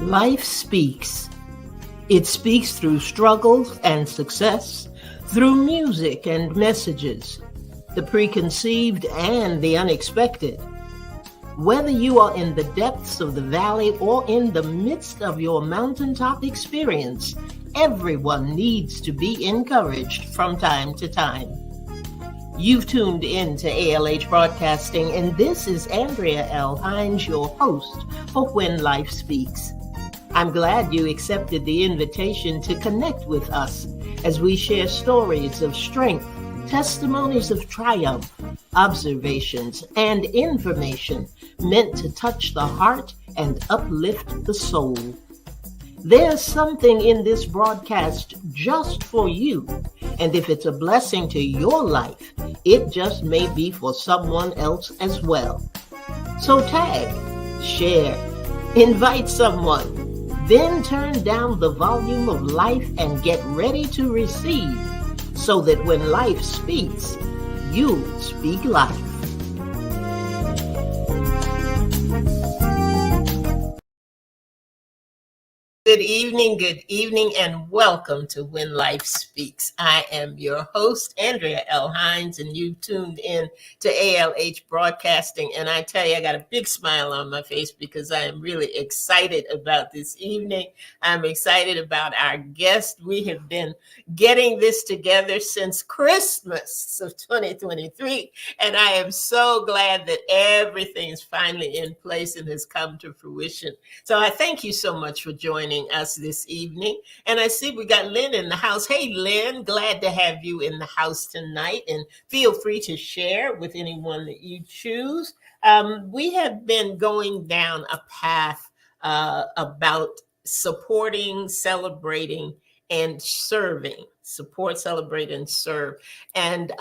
Life speaks. It speaks through struggles and success, through music and messages, the preconceived and the unexpected. Whether you are in the depths of the valley or in the midst of your mountaintop experience, everyone needs to be encouraged from time to time. You've tuned in to ALH Broadcasting, and this is Andrea L. Hines, your host for When Life Speaks. I'm glad you accepted the invitation to connect with us as we share stories of strength, testimonies of triumph, observations, and information meant to touch the heart and uplift the soul. There's something in this broadcast just for you, and if it's a blessing to your life, it just may be for someone else as well. So tag, share, invite someone, then turn down the volume of life and get ready to receive, so that when life speaks, you'll speak life. Good evening, and welcome to When Life Speaks. I am your host, Andrea L. Hines, and you've tuned in to ALH Broadcasting. And I tell you, I got a big smile on my face because I am really excited about this evening. I'm excited about our guest. We have been getting this together since Christmas of 2023, and I am so glad that everything's finally in place and has come to fruition. So I thank you so much for joining us this evening. And I see we got Lynn in the house. Hey, Lynn, glad to have you in the house tonight. And feel free to share with anyone that you choose. We have been going down a path about supporting, celebrating, and serving. Support, celebrate, and serve. And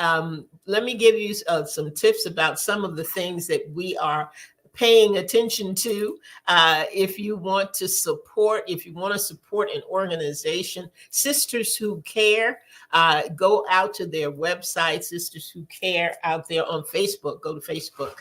let me give you some tips about some of the things that we are paying attention to. If you want to support an organization, Sisters Who Care, go out to their website, Sisters Who Care, out there on Facebook. Go to Facebook.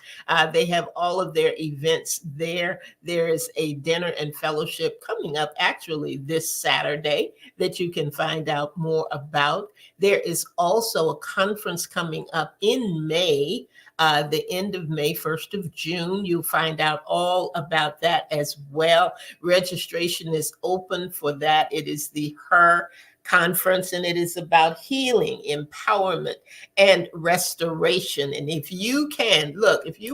They have all of their events there. There is a dinner and fellowship coming up actually this Saturday that you can find out more about. There is also a conference coming up in May, the end of May, 1st of June. You'll find out all about that as well. Registration is open for that. It is the HER conference, and it is about healing, empowerment, and restoration. And if you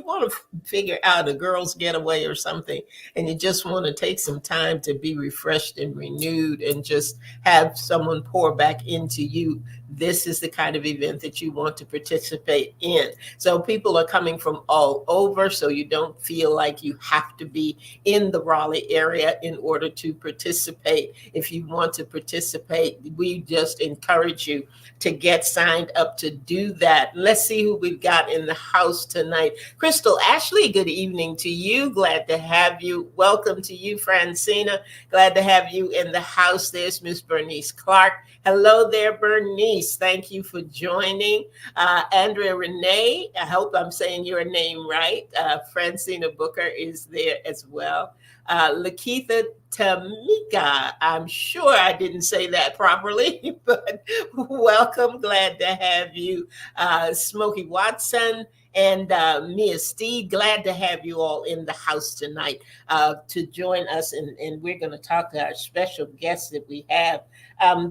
want to figure out a girl's getaway or something, and you just want to take some time to be refreshed and renewed and just have someone pour back into you, this is the kind of event that you want to participate in. So people are coming from all over, so you don't feel like you have to be in the Raleigh area in order to participate. If you want to participate, we just encourage you to get signed up to do that. Let's see who we've got in the house tonight. Crystal Ashley, good evening to you. Glad to have you. Welcome to you, Francina. Glad to have you in the house. There's Miss Bernice Clark. Hello there, Bernice. Thank you for joining. Andrea Renee, I hope I'm saying your name right. Francina Booker is there as well. Lakeitha Tamika, I'm sure I didn't say that properly, but welcome. Glad to have you. Smokey Watson and Mia Steed, glad to have you all in the house tonight to join us. And we're going to talk to our special guests that we have.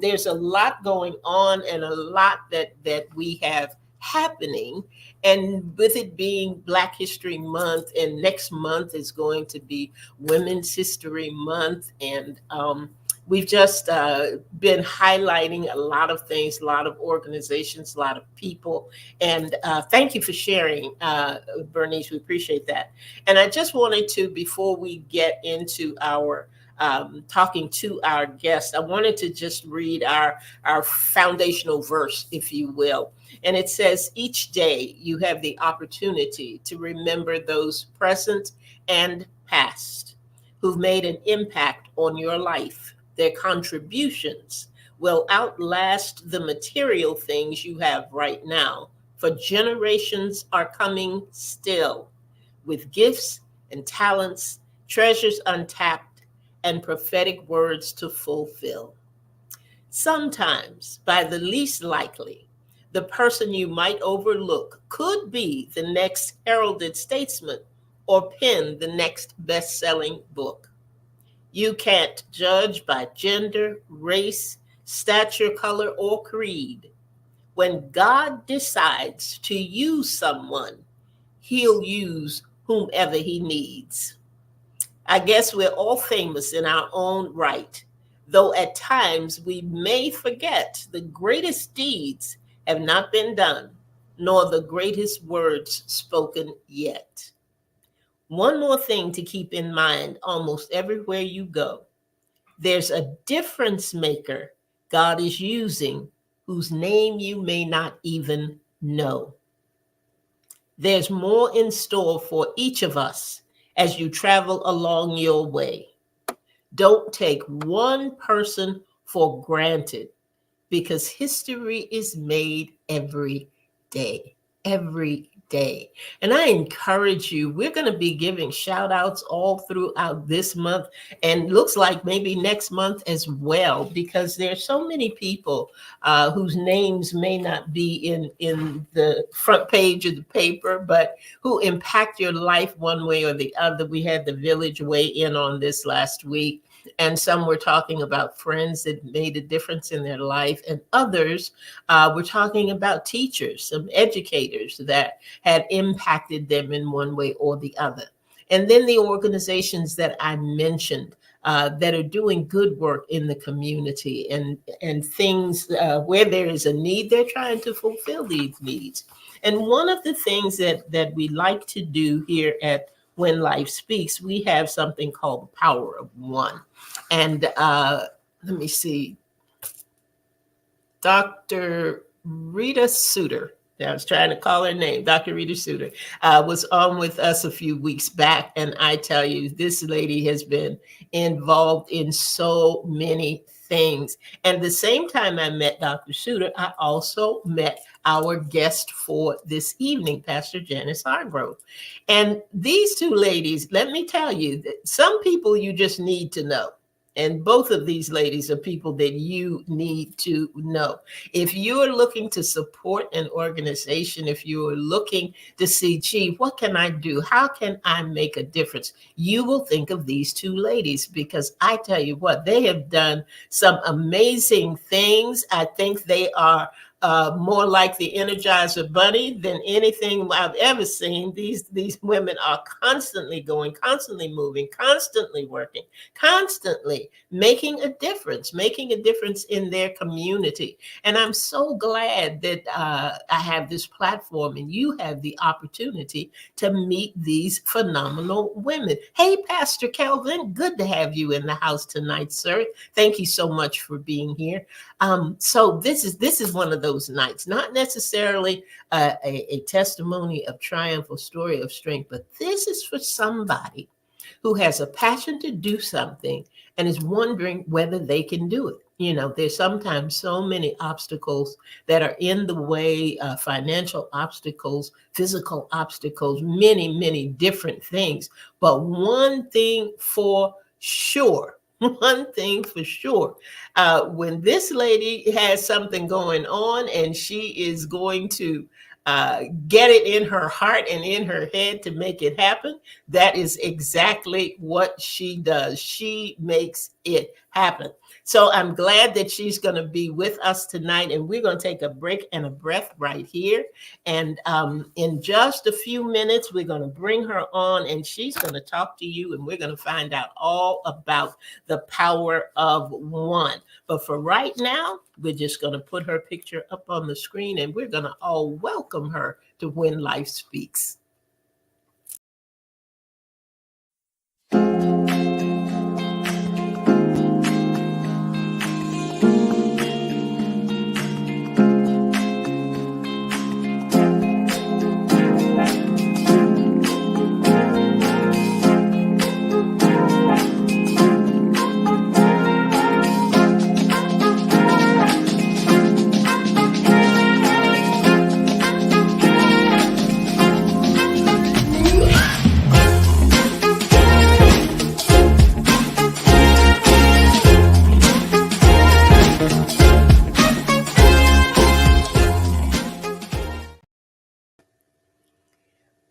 There's a lot going on and a lot that we have happening. And with it being Black History Month, and next month is going to be Women's History Month. And we've just been highlighting a lot of things, a lot of organizations, a lot of people. And thank you for sharing, Bernice. We appreciate that. And I just wanted to, before we get into our talking to our guests, I wanted to just read our foundational verse, if you will. And it says, each day you have the opportunity to remember those present and past who've made an impact on your life. Their contributions will outlast the material things you have right now for generations are coming still with gifts and talents, treasures untapped, and prophetic words to fulfill. Sometimes, by the least likely, the person you might overlook could be the next heralded statesman or pen the next best selling book. You can't judge by gender, race, stature, color, or creed. When God decides to use someone, he'll use whomever he needs. I guess we're all famous in our own right, though at times we may forget the greatest deeds have not been done, nor the greatest words spoken yet. One more thing to keep in mind almost everywhere you go: there's a difference maker God is using whose name you may not even know. There's more in store for each of us as you travel along your way. Don't take one person for granted, because history is made every day, every day. And I encourage you, we're going to be giving shout outs all throughout this month, and looks like maybe next month as well, because there's so many people whose names may not be in the front page of the paper, but who impact your life one way or the other. We had the village weigh in on this last week, and some were talking about friends that made a difference in their life, and others were talking about teachers, some educators that had impacted them in one way or the other. And then the organizations that I mentioned that are doing good work in the community, and things where there is a need, they're trying to fulfill these needs. And one of the things that we like to do here at When Life Speaks, we have something called the Power of One. And let me see, Dr. Rita Suter, I was trying to call her name, Dr. Rita Suter, was on with us a few weeks back. And I tell you, this lady has been involved in so many things. And the same time I met Dr. Suter, I also met our guest for this evening, Pastor Janice Hargrove. And these two ladies, let me tell you, that some people you just need to know. And both of these ladies are people that you need to know. If you're looking to support an organization, if you're looking to see, gee, what can I do? How can I make a difference? You will think of these two ladies, because I tell you what, they have done some amazing things. I think they are more like the Energizer Bunny than anything I've ever seen. These women are constantly going, constantly moving, constantly working, constantly making a difference in their community. And I'm so glad that I have this platform and you have the opportunity to meet these phenomenal women. Hey, Pastor Kelvin, good to have you in the house tonight, sir. Thank you so much for being here. So this is one of those nights, not necessarily a testimony of triumph or story of strength, but this is for somebody who has a passion to do something and is wondering whether they can do it. You know, there's sometimes so many obstacles that are in the way, financial obstacles, physical obstacles, many, many different things. But one thing for sure, when this lady has something going on and she is going to get it in her heart and in her head to make it happen, that is exactly what she does. She makes it happen. So I'm glad that she's going to be with us tonight, and we're going to take a break and a breath right here. And in just a few minutes, we're going to bring her on, and she's going to talk to you, and we're going to find out all about the power of one. But for right now, we're just going to put her picture up on the screen, and we're going to all welcome her to When Life Speaks.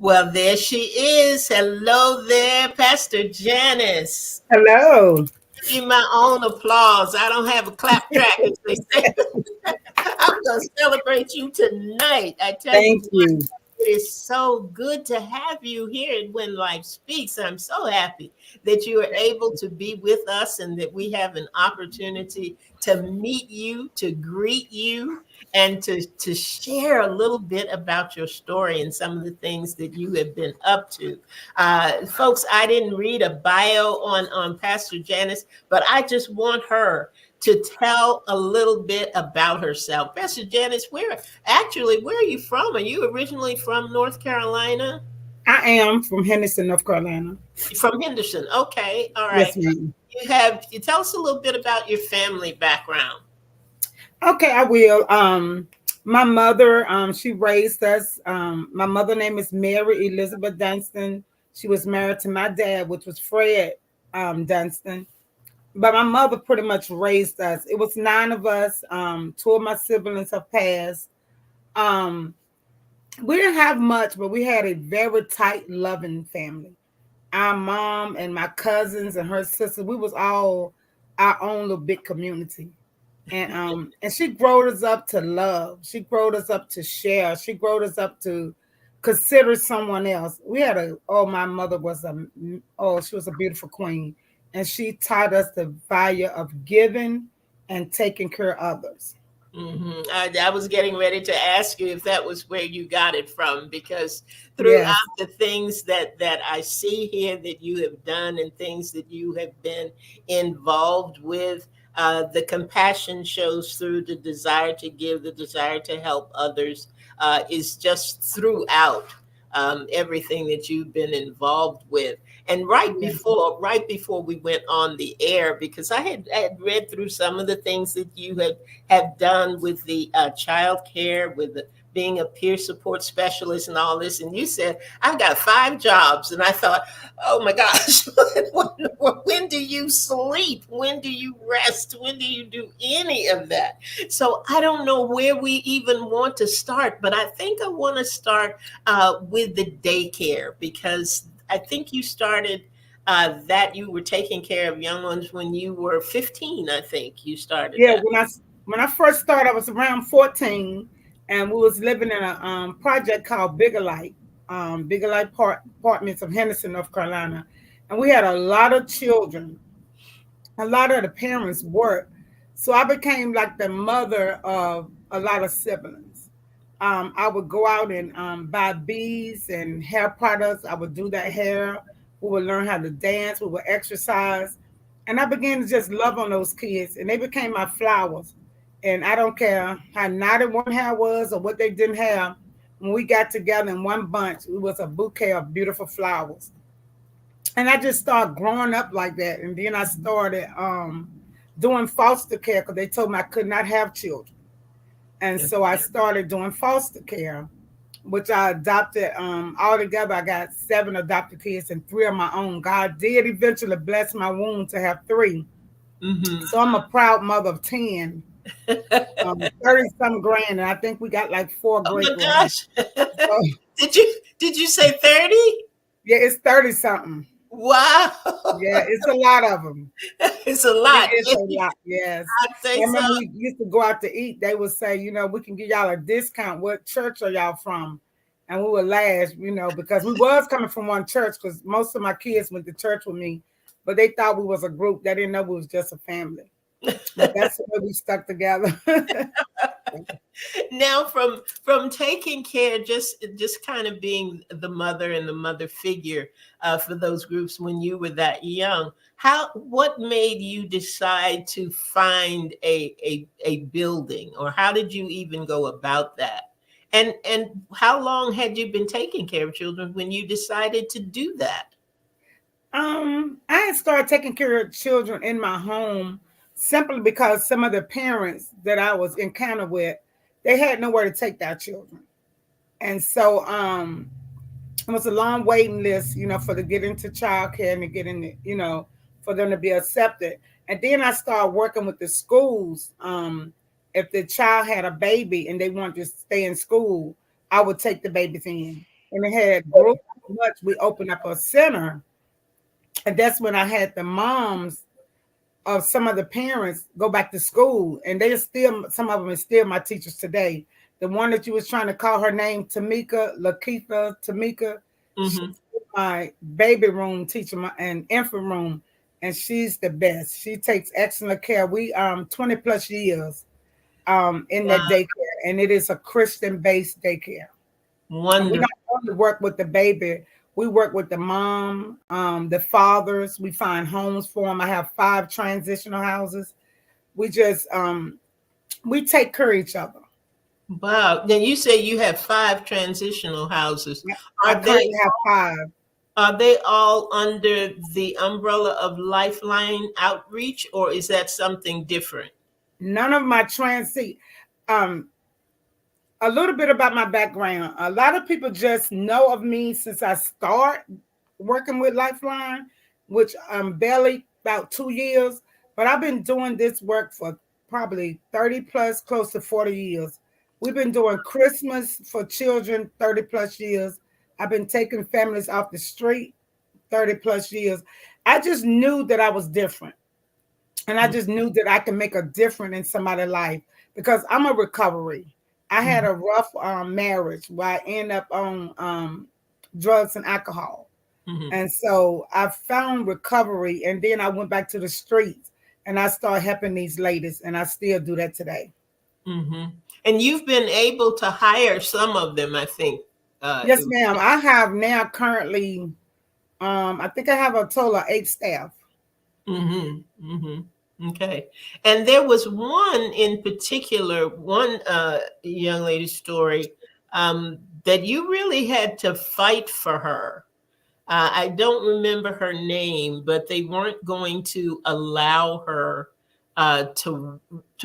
Well, there she is. Hello there, Pastor Janice. Hello. Give you my own applause. I don't have a clap track, as they say. I'm going to celebrate you tonight. I tell you Thank what, you. it is so good to have you here at When Life Speaks. I'm so happy that you are able to be with us and that we have an opportunity to meet you, to greet you, and to share a little bit about your story and some of the things that you have been up to. Folks, I didn't read a bio on Pastor Janice, but I just want her to tell a little bit about herself. Pastor Janice, where are you from? Are you originally from North Carolina? I am from Henderson, North Carolina. From Henderson. Okay, all right. Yes, ma'am. You tell us a little bit about your family background. Okay, I will. My mother, she raised us. My mother name is Mary Elizabeth Dunston. She was married to my dad, which was Fred Dunston. But my mother pretty much raised us. It was nine of us. Two of my siblings have passed. Um, we didn't have much, but we had a very tight, loving family. Our mom and my cousins and her sister, we was all our own little big community. And she growed us up to love. She growed us up to share. She growed us up to consider someone else. We had a my mother was she was a beautiful queen. And she taught us the value of giving and taking care of others. I was getting ready to ask you if that was where you got it from, because throughout Yes. the things that I see here that you have done and things that you have been involved with, the compassion shows through, the desire to give, the desire to help others is just throughout everything that you've been involved with. And Yes. right before we went on the air, because I had read through some of the things that you have done with the child care, with being a peer support specialist and all this. And you said, I've got 5 jobs. And I thought, oh my gosh, when do you sleep? When do you rest? When do you do any of that? So I don't know where we even want to start, but I think I want to start with the daycare, because I think you started that you were taking care of young ones when you were 15. I think you started Yeah, that. when I first started, I was around 14, and we was living in a project called Bigger Light Apartments of Henderson, North Carolina, and we had a lot of children. A lot of the parents worked, so I became like the mother of a lot of siblings. I would go out and buy beads and hair products. I would do that hair. We would learn how to dance. We would exercise. And I began to just love on those kids, and they became my flowers. And I don't care how naughty one hair was or what they didn't have. When we got together in one bunch, it was a bouquet of beautiful flowers. And I just started growing up like that. And then I started doing foster care because they told me I could not have children. And so I started doing foster care, which I adopted. Altogether, I got 7 adopted kids and 3 of my own. God did eventually bless my womb to have 3. Mm-hmm. So I'm a proud mother of 10, 30 some grand. And I think we got like 4 Oh great my grands. gosh. So Did you say 30? yeah, it's 30 something. Wow. Yeah, it's a lot of them. It's a It lot. is a lot, yes. I'd I say so. remember we used to go out to eat. They would say, we can give y'all a discount. What church are y'all from? And we would laugh, because we was coming from one church because most of my kids went to church with me, but they thought we was a group. They didn't know we was just a family. But that's the way we stuck together. Now, from taking care, just kind of being the mother and the mother figure for those groups when you were that young, what made you decide to find a building, or how did you even go about that? And how long had you been taking care of children when you decided to do that? I had started taking care of children in my home simply because some of the parents that I was encountered with, they had nowhere to take their children. And so it was a long waiting list, for to get into childcare and to get in, for them to be accepted. And then I started working with the schools. If the child had a baby and they wanted to stay in school, I would take the babies in. and it had grown much. We opened up a center, and that's when I had the moms of some of the parents go back to school, and they are still, some of them are still my teachers today. The one that you was trying to call her name, Tamika, Lakeitha, Tamika, she's Mm-hmm. my baby room teacher, my and infant room, and she's the best. She takes excellent care. We 20 plus years in that Wow. daycare, and it is a Christian based daycare. And we don't Wonderful. only work with the baby, we work with the mom, the fathers. We find homes for them. I have 5 transitional houses. We just we take care of each other. Wow. Then you say you have 5 transitional houses. Yeah, I Are currently they have 5. are they all under the umbrella of Lifeline Outreach, or is that something different? None of my um a little bit about my background. A lot of people just know of me since I start working with Lifeline, which I'm barely about 2 years, but I've been doing this work for probably 30 plus, close to 40 years. We've been doing Christmas for children 30 plus years. I've been taking families off the street 30 plus years. I just knew that I was different. And I just knew that I can make a difference in somebody's life because I'm a recovery. I had Mm-hmm. a rough marriage where I ended up on drugs and alcohol. Mm-hmm. And so I found recovery, and then I went back to the streets and I started helping these ladies, and I still do that today. Mm-hmm. And you've been able to hire some of them, I think. Uh, Yes, ma'am. I have now currently, I think I have a total of 8 staff. mm-hmm. Mm-hmm. Okay. And there was one in particular, one young lady's story that you really had to fight for her. I don't remember her name, but they weren't going to allow her to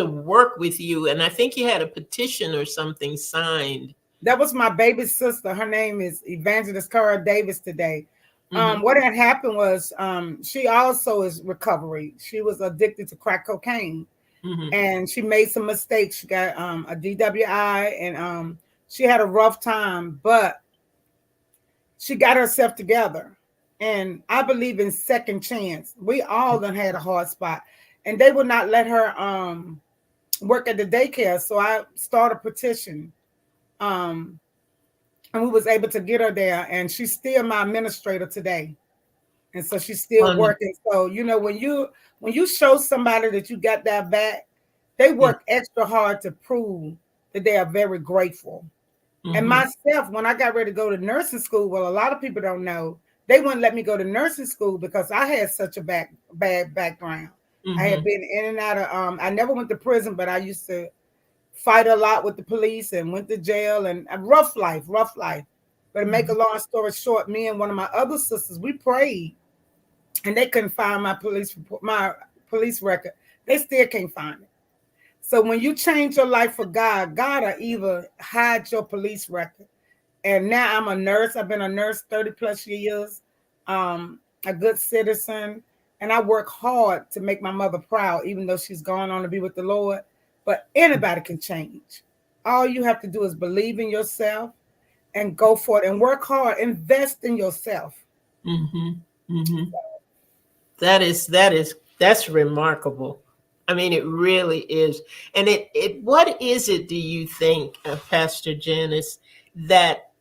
work with you, and I think you had a petition or something signed. That was my baby sister. Her name is Evangelist Cara Davis today. Hmm. What had happened was she also is recovery. She was addicted to crack cocaine, Hmm. and she made some mistakes. She got a DWI, and she had a rough time, but she got herself together. And I believe in second chance. We all done had a hard spot, and they would not let her work at the daycare. So I started a petition. Um, and we was able to get her there, and she's still my administrator today, and so she's still Wonderful. working. So when you show somebody that you got that back, they work extra hard to prove that they are very grateful. And Mm-hmm. myself, when I got ready to go to nursing school, well, a lot of people don't know, they wouldn't let me go to nursing school because I had such a bad background. I had Hmm. been in and out of I never went to prison, but I used to fight a lot with the police and went to jail, and a rough life, rough life. But to make a Hmm. long story short, me and one of my other sisters, we prayed, and they couldn't find my police record. They still can't find it. So when you change your life for God, God will either hide your police record. And now I'm a nurse. I've been a nurse 30 plus years, a good citizen. And I work hard to make my mother proud, even though she's gone on to be with the Lord. But anybody can change. All you have to do is believe in yourself and go for it and work hard. Invest in yourself. Hmm. Hmm. That's remarkable. I mean, it really is. And it what is it, do you think, Pastor Janice, that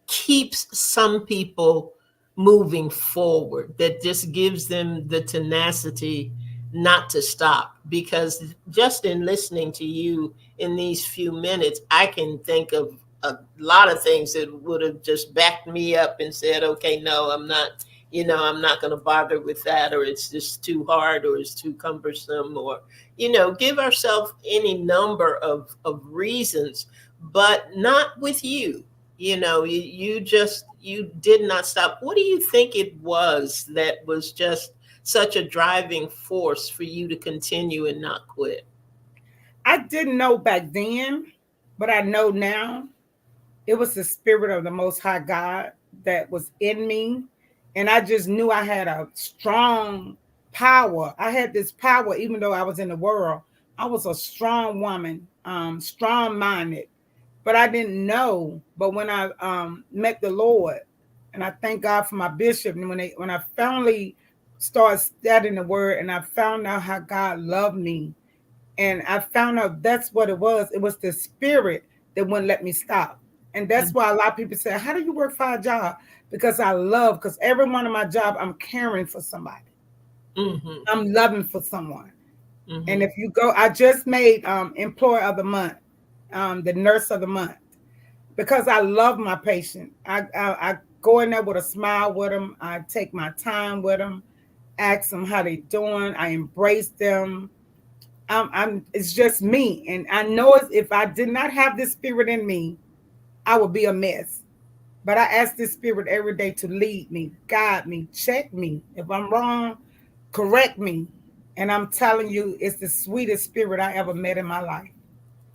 keeps some people moving forward, that just gives them the tenacity not to stop? Because just in listening to you in these few minutes, I can think of a lot of things that would have just backed me up and said, okay, no, I'm not, I'm not going to bother with that, or it's just too hard, or it's too cumbersome, or, give ourselves any number of reasons, but not with you. You did not stop. What do you think it was that was just such a driving force for you to continue and not quit? I didn't know back then, but I know now. It was the spirit of the Most High God that was in me. And I just knew I had a strong power. I had this power, even though I was in the world. I was a strong woman, strong minded. but I didn't know. But when I met the Lord, and I thank God for my bishop, and when I finally started studying the Word, and I found out how God loved me, and I found out that's what it was. It was the Spirit that wouldn't let me stop, and that's why a lot of people say, "How do you work 5 jobs?" Because I love. Because every one of my job, I'm caring for somebody. Mm-hmm. I'm loving for someone. And Mm-hmm. if you go, I just made employer of the month, the nurse of the month, because I love my patient. I go in there with a smile with them. I take my time with them, ask them how they doing. I embrace them. It's just me, and I know if I did not have this spirit in me, I would be a mess. But I ask this spirit every day to lead me, guide me, check me. If I'm wrong, correct me. And I'm telling you, it's the sweetest spirit I ever met in my life.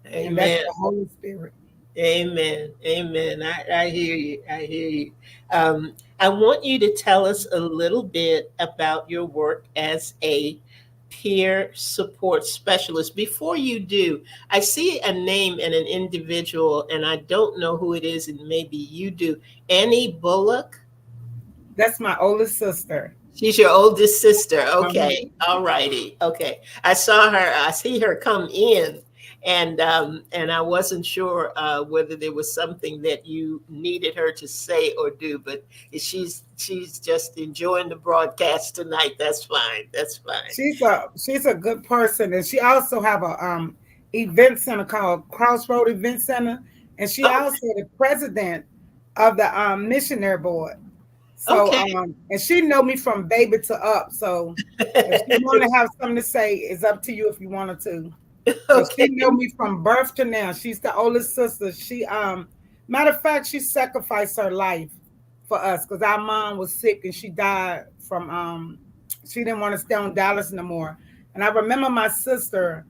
And that's Amen. the Holy Spirit. Amen. Amen. I hear you. I hear you. I want you to tell us a little bit about your work as a peer support specialist. Before you do, I see a name and an individual, and I don't know who it is, and maybe you do. Annie Bullock. That's my oldest sister. She's your oldest sister. Um, Okay. All righty. Okay. I saw her. I see her come in, and I wasn't sure whether there was something that you needed her to say or do, but she's just enjoying the broadcast tonight. That's fine. That's fine. she's a good person, and she also have a event center called Crossroad Event Center, and she Oh, also the president of the missionary board. So okay. and she know me from baby to up. So if she want to have something to say, it's up to you if you wanted to. But she Okay. know me from birth to now. She's the oldest sister. She matter of fact, she sacrificed her life for us because our mom was sick and she died from she didn't want to stay on Dallas no more. And I remember my sister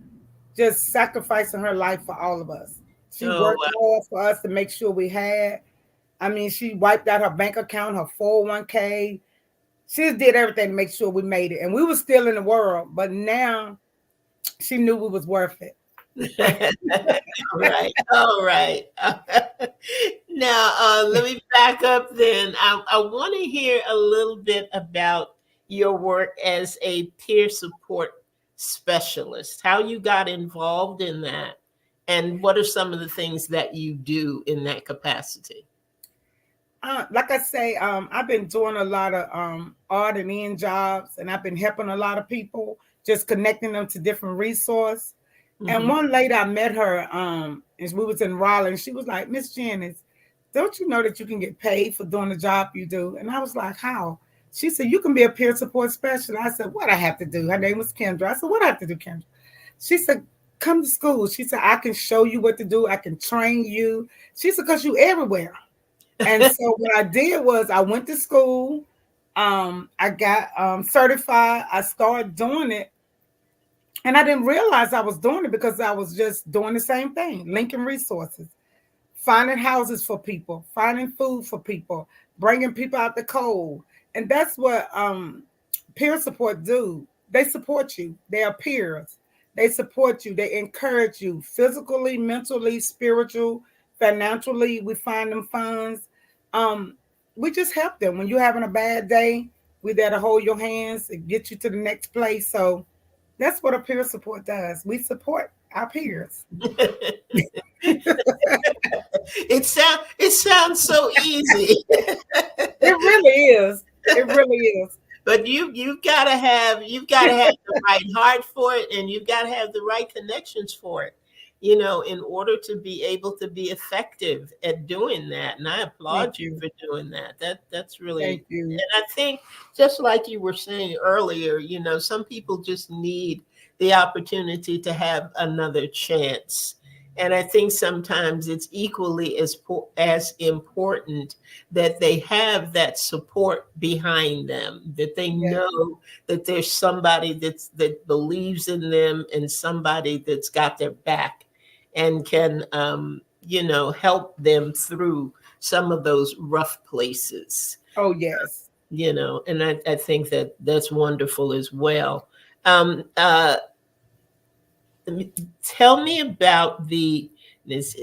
just sacrificing her life for all of us. She Oh, worked hard for us to make sure we had. I mean, she wiped out her bank account, her 401k. She just did everything to make sure we made it. And we were still in the world, but now she knew we was worth it. wow. All right. All right. Now, let me back up then. I want to hear a little bit about your work as a peer support specialist, how you got involved in that, and what are some of the things that you do in that capacity? Like I say, I've been doing a lot of art and end jobs, and I've been helping a lot of people, just connecting them to different resources. And Hmm. one lady I met her, and we was in Raleigh, and she was like, "Miss Janice, don't you know that you can get paid for doing the job you do?" And I was like, "How?" She said, "You can be a peer support specialist." I said, "What I have to do?" Her name was Kendra. I said, "What I have to do, Kendra?" She said, "Come to school." She said, "I can show you what to do. I can train you." She said, "Cause you everywhere." And so what I did was I went to school. I got certified. I started doing it, and I didn't realize I was doing it because I was just doing the same thing, linking resources, finding houses for people, finding food for people, bringing people out the cold. And that's what peer support do. They support you. They are peers. They support you. They encourage you physically, mentally, spiritual, financially. We find them funds. Um, we just help them. When you're having a bad day, we there to hold your hands and get you to the next place. So that's what a peer support does. We support our peers. It sounds so easy. It really is. It really is. But you've got to have the right heart for it, and you've got to have the right connections for it, in order to be able to be effective at doing that. And I Thank applaud you you. for doing that. That's really, Thank you. and I think just like you were saying earlier, some people just need the opportunity to have another chance. And I think sometimes it's equally as important that they have that support behind them, that they Yes. know that there's somebody that believes in them and somebody that's got their back and can help them through some of those rough places. Oh, yes. And I think that that's wonderful as well. um, uh, Tell me about this.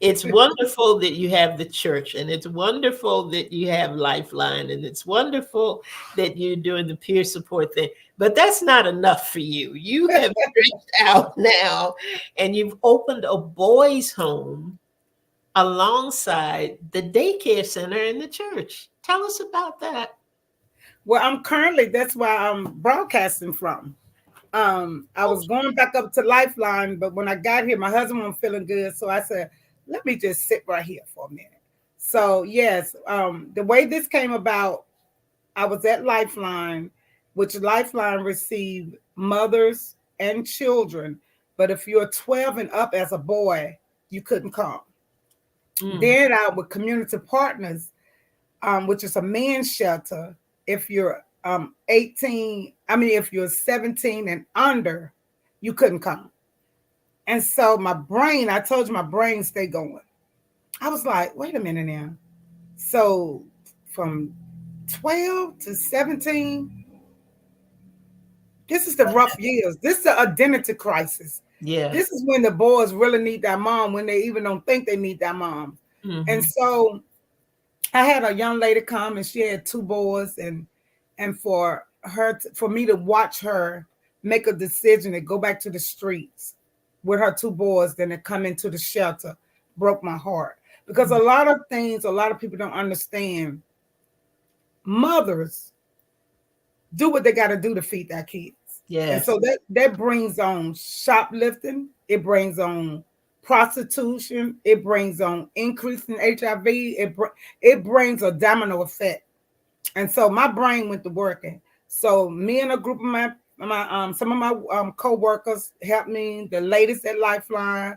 It's wonderful that you have the church, and it's wonderful that you have Lifeline, and it's wonderful that you're doing the peer support thing. But that's not enough for you. You have stretched out now, and you've opened a boys' home alongside the daycare center in the church. Tell us about that. Well, I'm currently, that's where I'm broadcasting from. I was going back up to Lifeline, but when I got here, my husband wasn't feeling good. So I said, let me just sit right here for a minute. So yes, the way this came about, I was at Lifeline, which Lifeline received mothers and children. But if you're 12 and up as a boy, you couldn't come. Mm, Then I with community partners, which is a men's shelter. If you're 18, I mean, if you're 17 and under, you couldn't come. And so my brain, I told you my brain stayed going. I was like, wait a minute now. So from 12 to 17, this is the rough years. This is the identity crisis. yeah. This is when the boys really need their mom when they even don't think they need their mom. And Hmm. so I had a young lady come and she had two boys and for for me to watch her make a decision to go back to the streets with her two boys than to come into the shelter broke my heart because a lot of things a lot of people don't understand. Mothers do what they got to do to feed their kids. And Yes. so that brings on shoplifting, it brings on prostitution, it brings on increase in HIV, it brings a domino effect. And so my brain went to working. So me and a group of my some of my co-workers helped me, the ladies at Lifeline,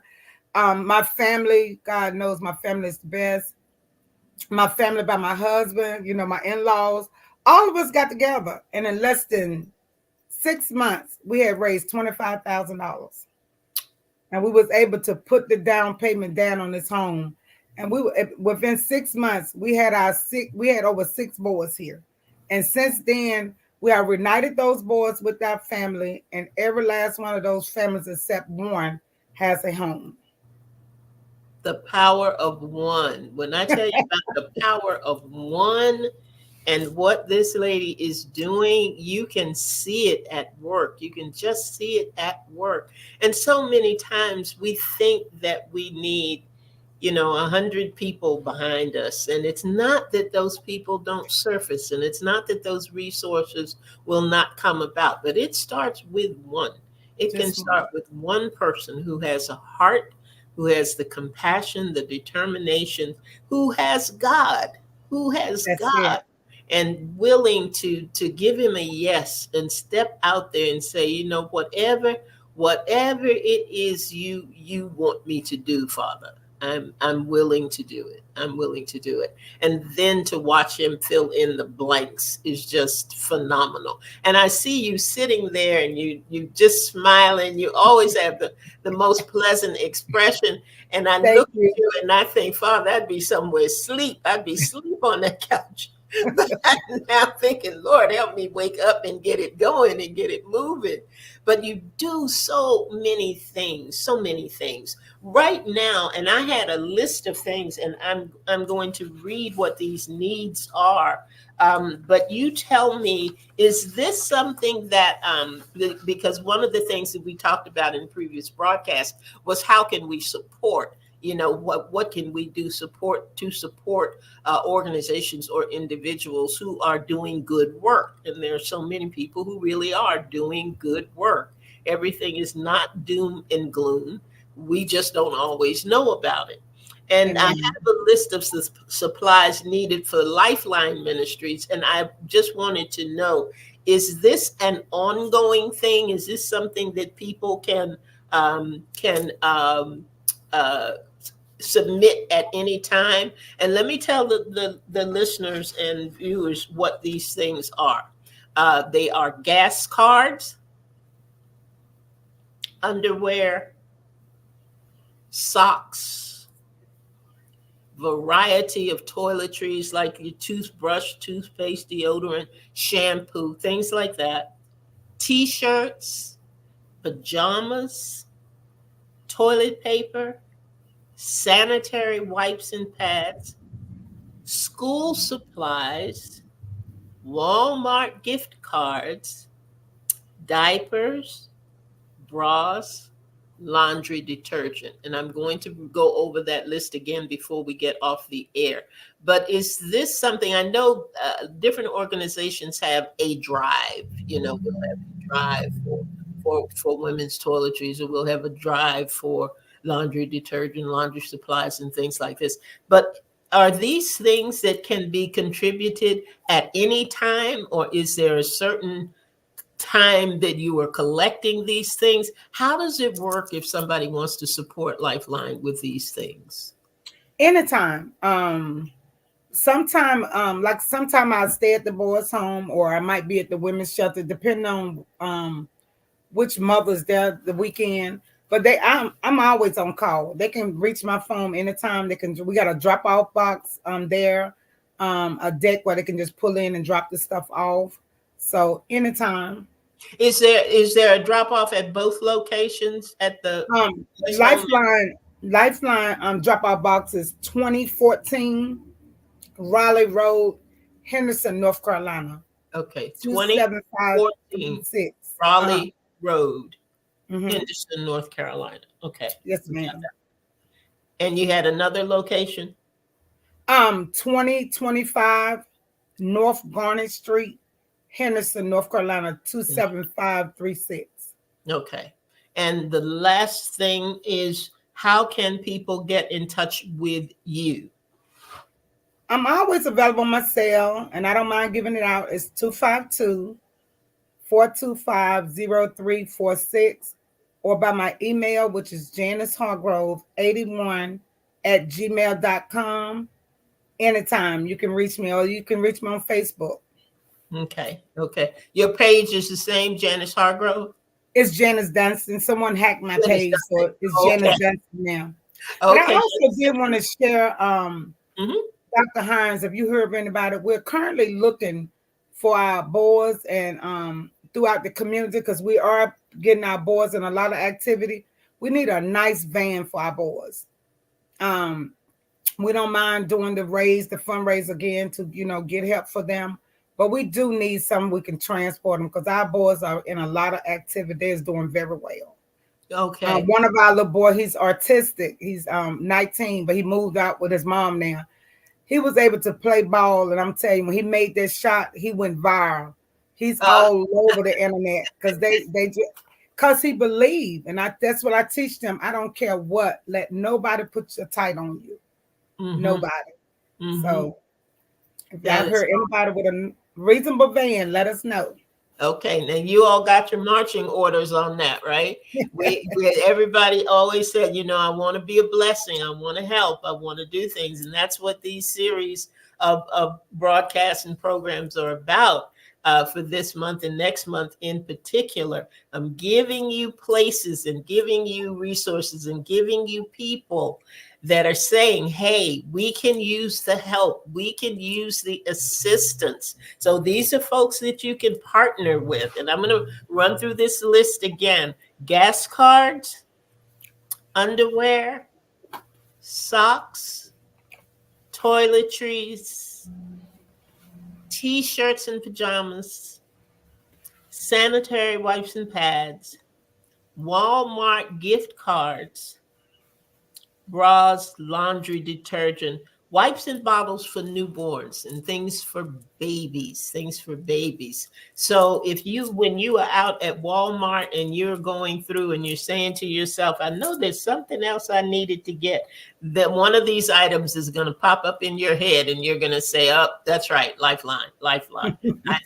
my family, God knows my family is the best. My family by my husband, you know, my in-laws, all of us got together and in less than 6 months we had raised $25,000 and we was able to put the down payment down on this home. And we were within 6 months we had over six boys here, and since then we have reunited those boys with our family, and every last one of those families except one has a home. The power of one. When I tell you about the power of one and what this lady is doing, you can see it at work. You can just see it at work. And so many times we think that we need, 100 people behind us. And it's not that those people don't surface, and it's not that those resources will not come about, but it starts with one. It can Just one. start with one person who has a heart, who has the compassion, the determination, who has God, who has That's God it. and willing to give him a yes and step out there and say, whatever it is you want me to do, Father, I'm willing to do it. I'm willing to do it. And then to watch him fill in the blanks is just phenomenal. And I see you sitting there and you just smiling. You always have the most pleasant expression. And I Thank look you. at you and I think, Father, I'd be somewhere asleep. I'd be asleep on that couch. But I'm now thinking, Lord, help me wake up and get it going and get it moving. But you do so many things right now. And I had a list of things, and I'm going to read what these needs are. But you tell me, is this something that because one of the things that we talked about in previous broadcasts was how can we support? What can we do support organizations or individuals who are doing good work? And there are so many people who really are doing good work. Everything is not doom and gloom. We just don't always know about it. And I Amen. have a list of supplies needed for Lifeline Ministries. And I just wanted to know, is this an ongoing thing? Is this something that people can uh, submit at any time? And let me tell the listeners and viewers what these things are. They are gas cards, underwear, socks, variety of toiletries like your toothbrush, toothpaste, deodorant, shampoo, things like that, t-shirts, pajamas, toilet paper, sanitary wipes and pads, school supplies, Walmart gift cards, diapers, bras, laundry detergent. And I'm going to go over that list again before we get off the air. But is this something I know different organizations have a drive, we'll have a drive for women's toiletries, or we'll have a drive for laundry detergent, laundry supplies, and things like this. But are these things that can be contributed at any time, or is there a certain time that you are collecting these things? How does it work if somebody wants to support Lifeline with these things? Anytime. Sometime I stay at the boys' home, or I might be at the women's shelter, depending on which mother's there the weekend. But I'm always on call. They can reach my phone anytime. We got a drop off box there, a deck where they can just pull in and drop the stuff off. So anytime. Is there a drop off at both locations at the Um home? Lifeline drop off box is 2014 Raleigh Road, Henderson, North Carolina. Okay, 2014 27536. Raleigh Road, Mm-hmm. Henderson, North Carolina. Okay. Yes, ma'am. And you had another location? 2025 North Garnet Street, Henderson, North Carolina, 27536. Okay. And the last thing is, how can people get in touch with you? I'm always available on my cell, and I don't mind giving it out. It's 252-425-0346, or by my email, which is janicehargrove81@gmail.com. Anytime you can reach me, or you can reach me on Facebook. Okay. Your page is the same, Janice Hargrove? It's Janice Dunston. Someone hacked my page, so it's Janice Dunston now. But I Okay. also did want to share, Mhm. Dr. Hines, if you heard about it, we're currently looking for our boards and throughout the community, because we are getting our boards in a lot of activity. We need a nice van for our boards. We don't mind doing the fundraise again to get help for them, but we do need something we can transport them, because our boys are in a lot of activities, doing very well. Okay. One of our little boy, he's autistic. He's 19, but he moved out with his mom now. He was able to play ball, and I'm telling you, when he made that shot, he went viral. He's all over the internet, because because he believed, and that's what I teach them. I don't care what, let nobody put a tight on you. Mm-hmm. Nobody. Mm-hmm. So if y'all heard anybody with a reasonable van, let us know. Okay, now you all got your marching orders on that, right? Everybody always said, I want to be a blessing, I want to help, I want to do things, and that's what these series of broadcasts and programs are about. For this month and next month in particular, I'm giving you places and giving you resources and giving you people that are saying, hey, we can use the help, we can use the assistance. So these are folks that you can partner with. And I'm going to run through this list again: gas cards, underwear, socks, toiletries, t-shirts and pajamas, sanitary wipes and pads, Walmart gift cards, bras, laundry detergent, wipes and bottles for newborns, and things for babies. So when you are out at Walmart and you're going through and you're saying to yourself, I know there's something else I needed to get, that one of these items is going to pop up in your head, and you're going to say, oh, that's right, Lifeline. I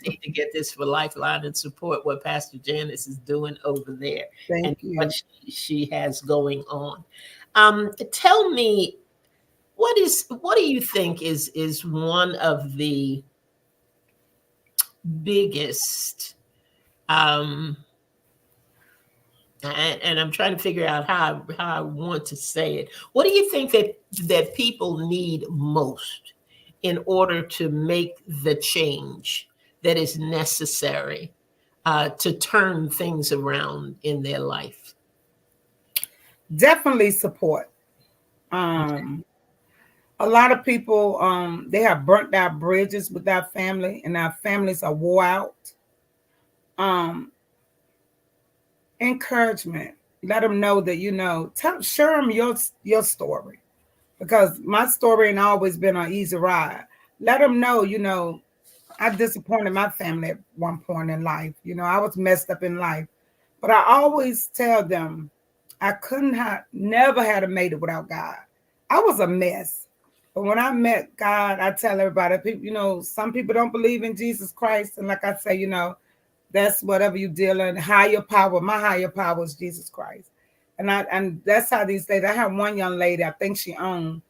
need to get this for Lifeline and support what Pastor Janice is doing over there. Thank you. What she has going on. Tell me, what do you think is one of the biggest, and I'm trying to figure out how I want to say it. What do you think that people need most in order to make the change that is necessary to turn things around in their life? Definitely support. Um, a lot of people, they have burnt our bridges with our family, and our families are wore out. Um, Encouragement. Let them know that share them your story, because my story ain't always been an easy ride. Let them know, I disappointed my family at one point in life. I was messed up in life, but I always tell them I couldn't have never had made it without God. I was a mess. But when I met God, I tell everybody, people, some people don't believe in Jesus Christ. And like I say, that's whatever you deal in. Higher power. My higher power is Jesus Christ. And that's how these days. I have one young lady, I think she owned.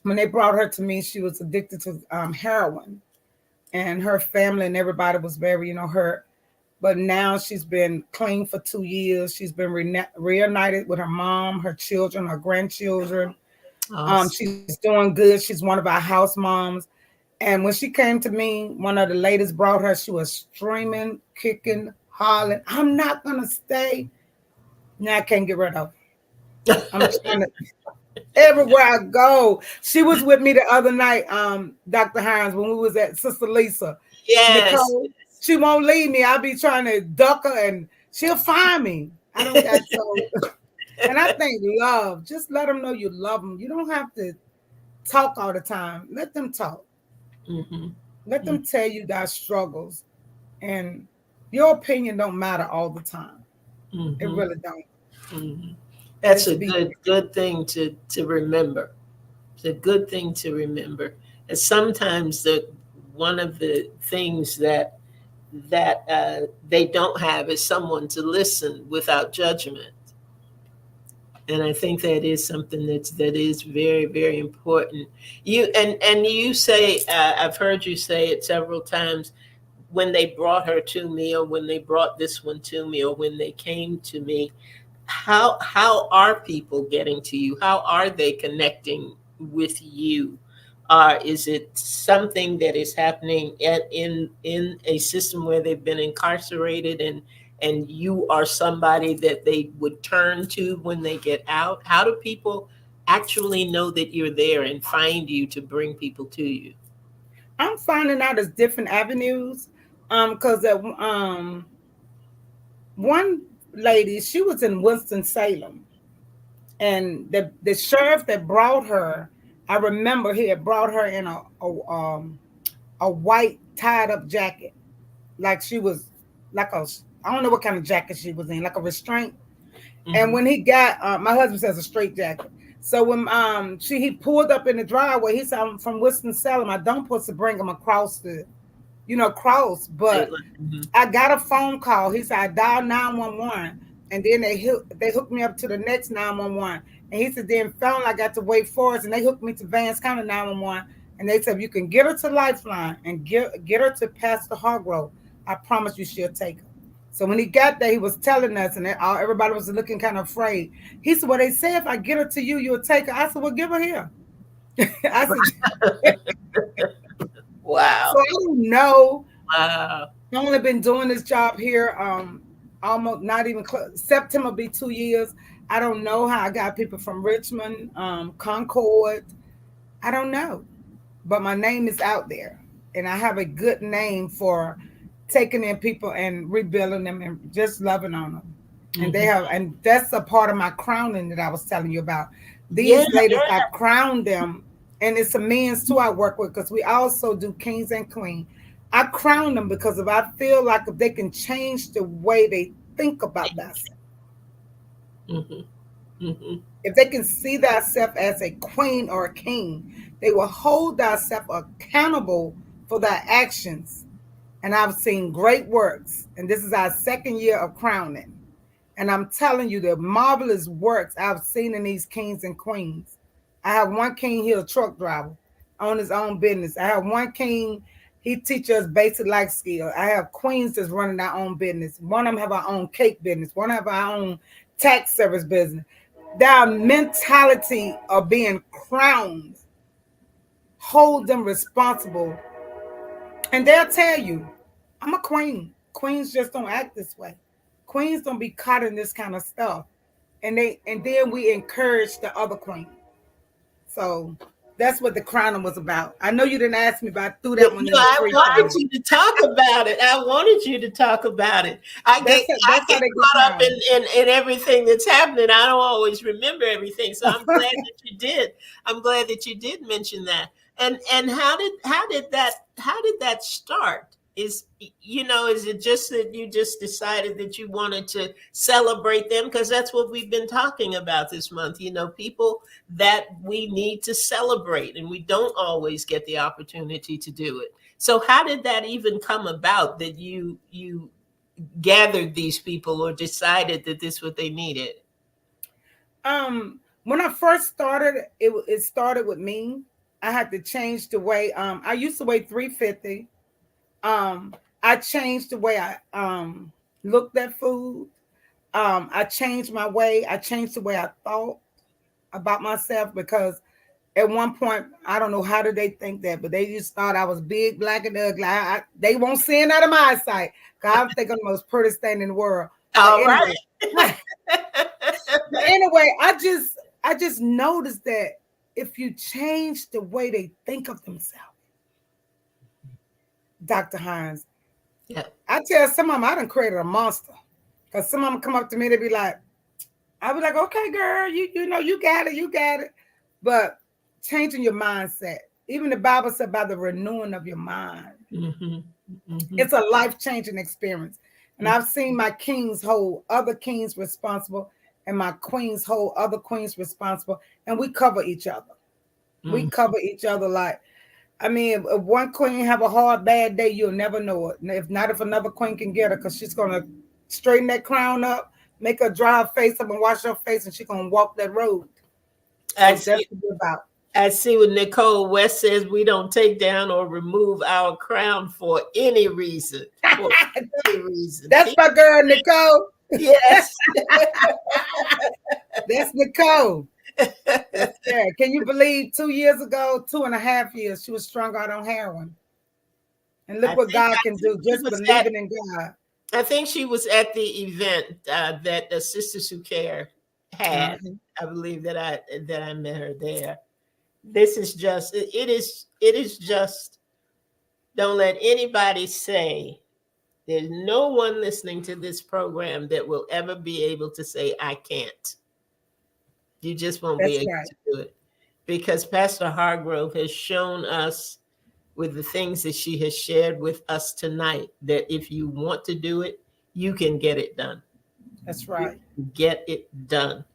When they brought her to me, she was addicted to heroin, and her family and everybody was very, hurt. But now she's been clean for 2 years. She's been reunited with her mom, her children, her grandchildren. Awesome. She's doing good. She's one of our house moms. And when she came to me, one of the ladies brought her. She was streaming, kicking, hollering. I'm not gonna stay. Now I can't get rid of her. I'm trying to everywhere I go. She was with me the other night, Dr. Hines, when we was at Sister Lisa. Yes. Nicole, she won't leave me. I'll be trying to duck her and she'll find me. I don't got so and I think love, just let them know you love them. You don't have to talk all the time. Let them talk. Mm-hmm. Let them tell you their struggles. And your opinion don't matter all the time. It Mm-hmm. really don't. Mm-hmm. That's Just a be good thing to remember. It's a good thing to remember. And sometimes the one of the things that they don't have is someone to listen without judgment. And I think that is something that is very very important. And you say, I've heard you say it several times, when they brought her to me, or when they brought this one to me, or when they came to me, how are people getting to you? How are they connecting with you? Is it something that is happening in a system where they've been incarcerated, and you are somebody that they would turn to when they get out? How do people actually know that you're there and find you to bring people to you? I'm finding out as different avenues. Because one lady, she was in Winston Salem, and the sheriff that brought her, I remember he had brought her in a white tied up jacket, like she was like a, I don't know what kind of jacket she was in, like a restraint. And Hmm. when he got, my husband says a straight jacket. So when he pulled up in the driveway, he said, "I'm from Winston Salem. I don't supposed to bring him across the, cross, but Hmm. I got a phone call." He said, "I dialed 911, and then they hooked me up to the next 911." And he said, "Then found I got to wait for us, and they hooked me to Vance County 911, and they said, you can get her to Lifeline and get her to Pastor Hargrove. I promise you she'll take her." So when he got there, he was telling us, and everybody was looking kind of afraid. He said, "Well, they say if I get her to you, you'll take her." I said, "Well, give her here." I said, Wow. "So I don't know. Wow. I've only been doing this job here almost not even September will be 2 years. I don't know how I got people from Richmond, Concord. I don't know, but my name is out there, and I have a good name for taking in people and rebuilding them and just loving on them. And Hmm. and that's a part of my crowning that I was telling you about. Yeah. These ladies, I crowned them, and it's a men's too I work with, because we also do kings and queens. I crown them because if I feel like if they can change the way they think about themselves, Hmm. Hmm. if they can see thyself as a queen or a king, they will hold thyself accountable for their actions. And I've seen great works, and this is our second year of crowning. And I'm telling you, the marvelous works I've seen in these kings and queens. I have one king here, a truck driver, on his own business. I have one king, he teaches us basic life skills. I have queens that's running their own business. One of them have our own cake business. One have our own tax service business. Their mentality of being crowned hold them responsible, and they'll tell you, "I'm a queen. Queens just don't act this way. Queens don't be caught in this kind of stuff." And then we encourage the other queen. So that's what the crowning was about. I know you didn't ask me, but I threw Yeah, that one no, in I wanted freestyle. you to talk about it. I wanted you to talk about it. I That's how get they get caught up crowned. in everything that's happening. I don't always remember everything. So I'm glad that you did. I'm glad that you did mention that. And how did that start? Is it just that you just decided that you wanted to celebrate them? Because that's what we've been talking about this month. People that we need to celebrate, and we don't always get the opportunity to do it. So how did that even come about, that you gathered these people or decided that this is what they needed? When I first started, it started with me. I had to change the way. I used to weigh 350. I changed the way I looked at food. I changed my way. I changed the way I thought about myself because at one point, I don't know how did they think that, but they just thought I was big, black, and ugly. They won't see it out of my sight. Cause I think I'm the most prettiest thing in the world. But All anyway, right. but anyway, I just noticed that if you change the way they think of themselves, Dr. Hines, Yeah. I tell some of them I done created a monster. Cause some of them come up to me, they be like, I was like, okay, girl, you know, you got it, you got it. But changing your mindset, even the Bible said by the renewing of your mind, Mm-hmm. Mm-hmm. it's a life changing experience. And I've seen my kings hold other kings responsible, and my queens hold other queens responsible, and we cover each other. We Mm-hmm. cover each other like. I mean, if one queen have a hard bad day, you'll never know it. If not, if another queen can get her, because she's gonna straighten that crown up, make her dry her face up and wash her face, and she's gonna walk that road. I So that's see. what it's about. I see what Nicole West says. We don't take down or remove our crown for any reason. For any reason. That's my girl, Nicole. Yes. That's Nicole. That's sad. Can you believe 2 years ago, 2.5 years, she was strung out on heroin? And look what God I can think do, she just was at believing in God. I think she was at the event that the Sisters Who Care had. Uh-huh. I believe that I met her there. This is just it is just, don't let anybody say, there's no one listening to this program that will ever be able to say I can't. You just won't be That's able right. to do it, because Pastor Hargrove has shown us with the things that she has shared with us tonight that if you want to do it, you can get it done. That's You right. can get it done.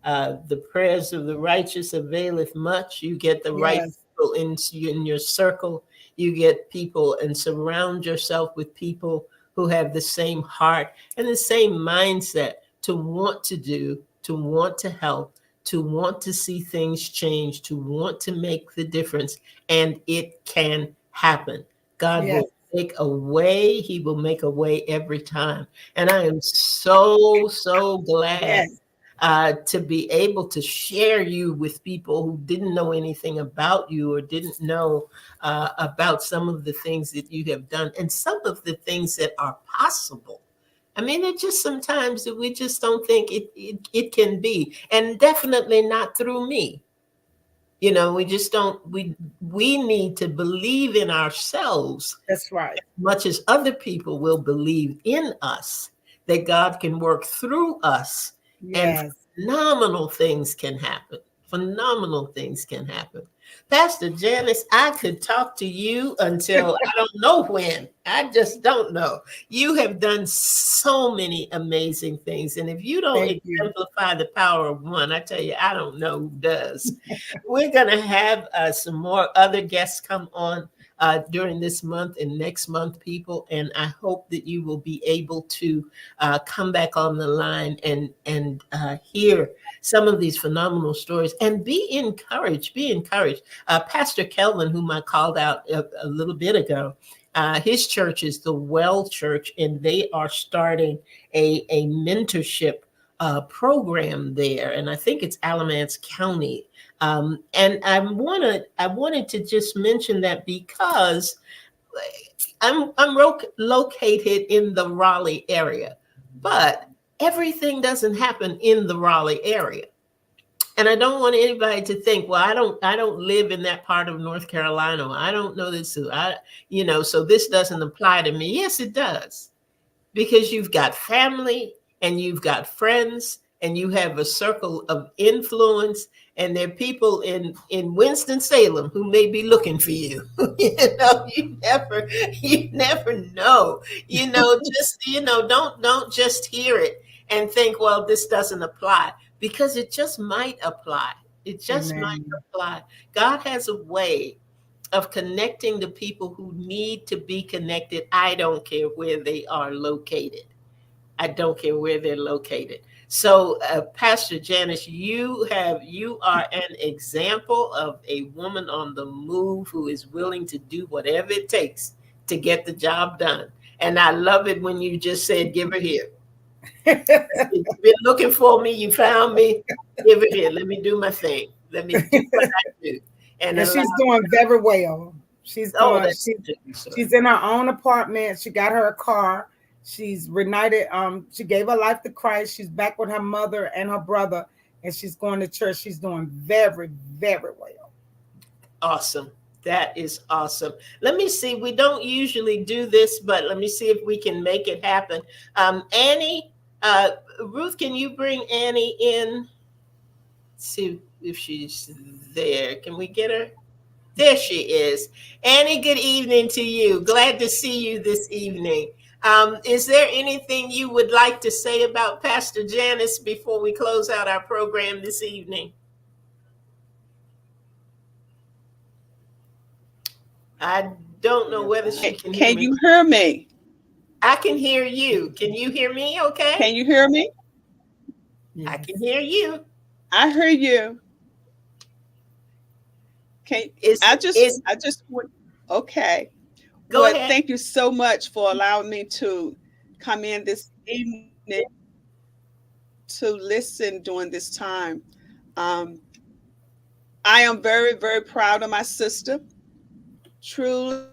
The prayers of the righteous availeth much. You get the right Yes. people in your circle. You get people and surround yourself with people who have the same heart and the same mindset to want to do, to want to help, to want to see things change, to want to make the difference. And it can happen. God Yes. will make a way. He will make a way every time. And I am so, so glad Yes. to be able to share you with people who didn't know anything about you or didn't know about some of the things that you have done and some of the things that are possible. I mean, it just sometimes that we just don't think it can be, and definitely not through me. We just don't. We need to believe in ourselves That's right. much as other people will believe in us, that God can work through us and Yes. phenomenal things can happen. Phenomenal things can happen. Pastor Janice, I could talk to you until I don't know when. I just don't know. You have done so many amazing things. And if you don't Thank you. exemplify the power of one, I tell you, I don't know who does. We're going to have some more other guests come on during this month and next month, people. And I hope that you will be able to come back on the line and hear some of these phenomenal stories and be encouraged. Be encouraged. Pastor Kelvin, whom I called out a little bit ago, his church is the Well Church, and they are starting a mentorship program there, and I think it's Alamance County. And I wanted to just mention that because I'm located in the Raleigh area, but everything doesn't happen in the Raleigh area. And I don't want anybody to think, well, I don't live in that part of North Carolina. I don't know this. So this doesn't apply to me. Yes, it does, because you've got family and you've got friends and you have a circle of influence, and there are people in Winston-Salem who may be looking for you. You never know. Just don't just hear it and think, well, this doesn't apply, because it just might apply. It just might Amen. apply. God has a way of connecting the people who need to be connected. I don't care where they are located. I don't care where they're located. So, Pastor Janice, you are an example of a woman on the move who is willing to do whatever it takes to get the job done. And I love it when you just said, "Give her here." You've been looking for me. You found me. Give it here. Let me do my thing. Let me do what I do. And And allow. she's doing very well. She's Oh, doing that's so. she's in her own apartment. She got her a car. She's reunited. She gave her life to Christ. She's back with her mother and her brother, and she's going to church. She's doing very, very well. Awesome. That is awesome. Let me see. We don't usually do this, but let me see if we can make it happen. Annie, uh, Ruth, can you bring Annie in? See if she's there. Can we get her? There she is. Annie, good evening to you. Glad to see you this evening. Is there anything you would like to say about Pastor Janice before we close out our program this evening? I don't know whether she can hear Can me. you hear me? I can hear you. Can you hear me okay? Can you hear me? I Yes. can hear you. I hear you. Can Is I just want okay. Go Well, ahead. thank you so much for allowing me to come in this evening to listen during this time. Um, I am very, very proud of my sister. Truly,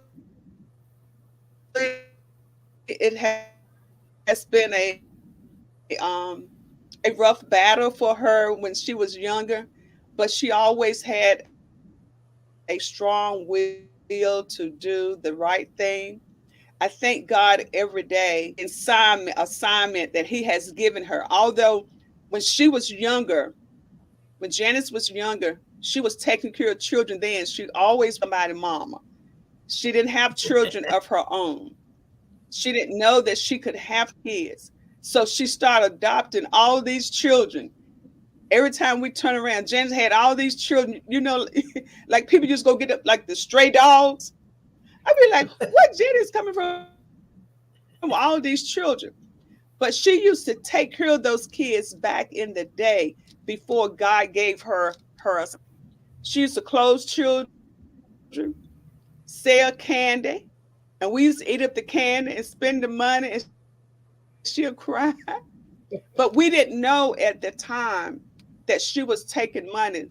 it has been a rough battle for her when she was younger, but she always had a strong will to do the right thing. I thank God every day assignment that He has given her. Although when she was younger, when Janice was younger, she was taking care of children then. She always wanted somebody mama. She didn't have children of her own. She didn't know that she could have kids. So she started adopting all these children. Every time we turn around, Janice had all these children, like people just go get up like the stray dogs. I'd be like, what Janice coming from all these children? But she used to take care of those kids back in the day before God gave her assignment. She used to clothe children, sell candy, and we used to eat up the candy and spend the money, and she'll cry. But we didn't know at the time that she was taking money,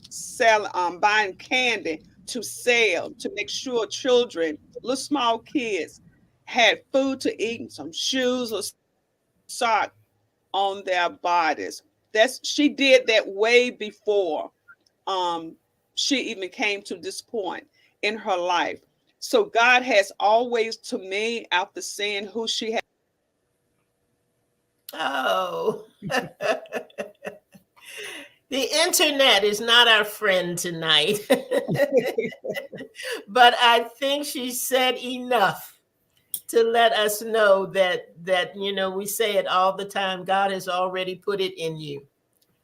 buying candy to sell, to make sure children, little small kids, had food to eat, and some shoes or socks on their bodies. She did that way before she even came to this point in her life. So God has always to me, after seeing who she has Oh. The internet is not our friend tonight. But I think she said enough to let us know that we say it all the time. God has already put it in you,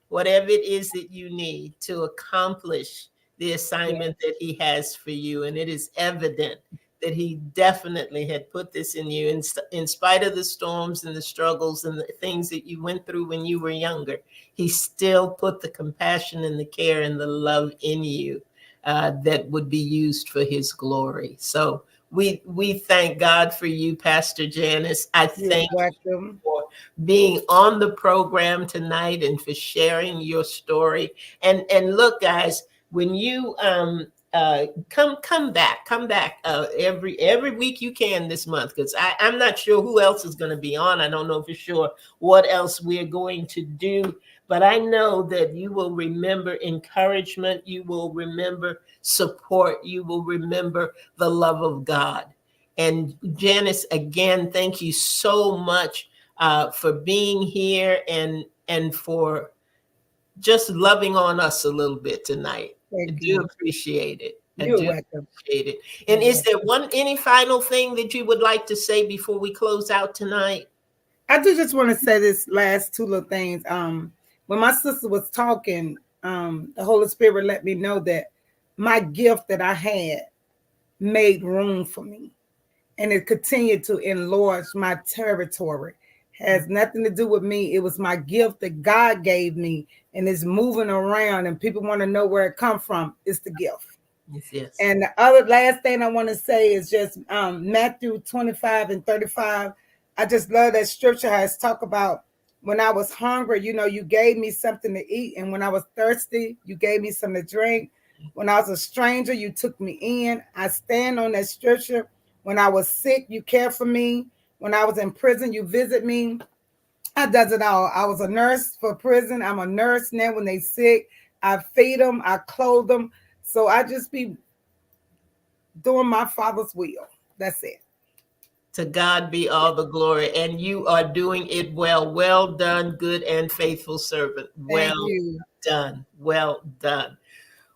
whatever it is that you need to accomplish the Yes. assignment that He has for you. And it is evident that He definitely had put this in you, in spite of the storms and the struggles and the things that you went through when you were younger. He still put the compassion and the care and the love in you, that would be used for His glory. So we thank God for you, Pastor Janice. I You're thank welcome. for being on the program tonight and for sharing your story. And look, guys, when you come back every week you can this month, because I'm not sure who else is going to be on. I don't know for sure what else we're going to do, but I know that you will remember encouragement, you will remember support, you will remember the love of God. And Janice, again, thank you so much for being here and for just loving on us a little bit tonight. I Thank do you. appreciate it. I You're do welcome. appreciate it. You're And is welcome. there any final thing that you would like to say before we close out tonight? I do just want to say this last two little things. When my sister was talking, the Holy Spirit let me know that my gift that I had made room for me, and it continued to enlarge my territory. Has nothing to do with me. It was my gift that God gave me, and it's moving around, and people want to know where it come from. It's the gift. Yes, yes. And the other last thing I want to say is just Matthew 25 and 35. I just love that scripture has talk about when I was hungry, you gave me something to eat. And when I was thirsty, you gave me something to drink. When I was a stranger, you took me in. I stand on that scripture. When I was sick, you cared for me. When I was in prison, you visit me. I does it all. I was a nurse for prison. I'm a nurse now when they sick. I feed them. I clothe them. So I just be doing my Father's will. That's it. To God be all the glory. And you are doing it well. Well done, good and faithful servant. Thank Well you. done. Well done.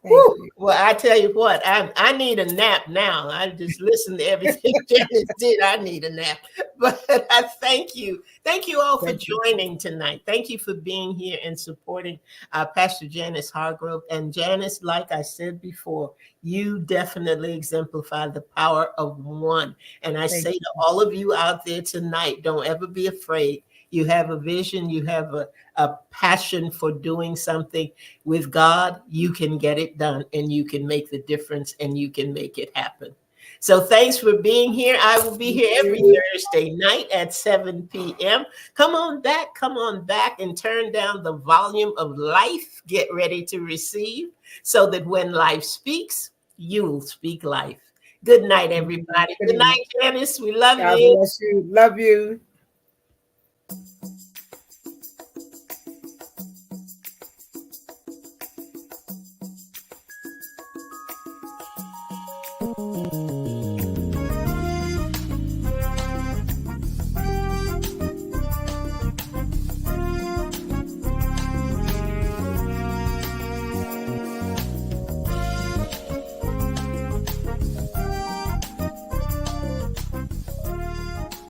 Thank Whew. you. Well, I tell you what, I need a nap now. I just listened to everything Janice did. I need a nap. But I thank you. Thank you all for Thank you. joining tonight. Thank you for being here and supporting Pastor Janice Hargrove. And Janice, like I said before, you definitely exemplify the power of one. And I Thank say to all of you out there tonight, don't ever be afraid. You have a vision, you have a passion for doing something with God, you can get it done and you can make the difference and you can make it happen. So thanks for being here. I will be here every you. Thursday night at 7 p.m. Come on back and turn down the volume of life. Get ready to receive so that when life speaks, you'll speak life. Good night, everybody. Good Good night. night, Janice. We love God you. bless you. Love you.